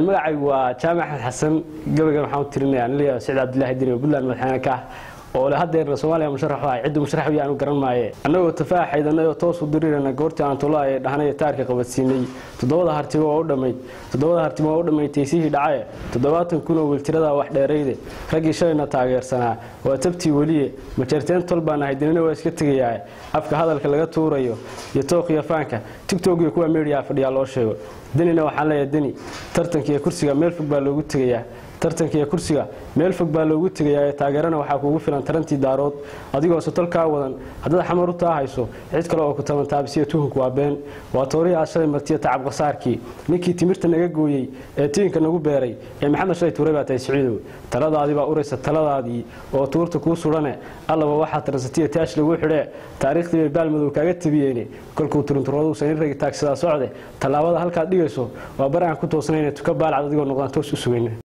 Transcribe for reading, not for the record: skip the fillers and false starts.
magacaygu waa jaamac axmed xasan gabaygan waxaan u tirinayaa aniga Saciid Cabdullaahi Dini Buntland madaxweyne ka oo la hadeerna Soomaaliya musharax ah cid musharax weeyaan u garan maaye anagoo tafaaxaydanay oo toos u dirirana goortii aan tolay dhahnay taarka qabadsiinay todobada hartiga oo u dhameeyay si dhacay 70 kun oo wiltirada wax dheerayde ragii shayna taageersanaa waa tabtii waliye ma jirteen tolbaan ahaydina waa iska tagayaa afka hadalka laga tuurayo iyo tooqiya faanka TikTok iyo kuwa media fadhiya loo sheego danina waxaan leeyahay dani tartankiisa kursiga meel fog baa loogu tagayaa tartankiisa kursiga meel fog baa loogu tagayaa taageerana waxa kuugu filan tarantii daarood adigoo sotolka wadan hadda xamar u taahayso cid kale oo ku tabantaabsiyo tuhunku waa been waa tooriya ashay martiya tacab qasaarkii ninkii timirta naga gooyay ee tiinka nagu beeray ee maxamed shay tuuray baa tay Saciidow taladaadi baa uraysa taladaadii oo tuurta ku surane allaba waxa taransatiya taash lagu xidhay taariikhdii baalmadow kaaga tabiyeen kolkuu turunturoodu sayn rag taagsada socde talaabada halka dhigayso waa baraan ku toosnayna tuka baalcad adigoo noqon toos u sugayna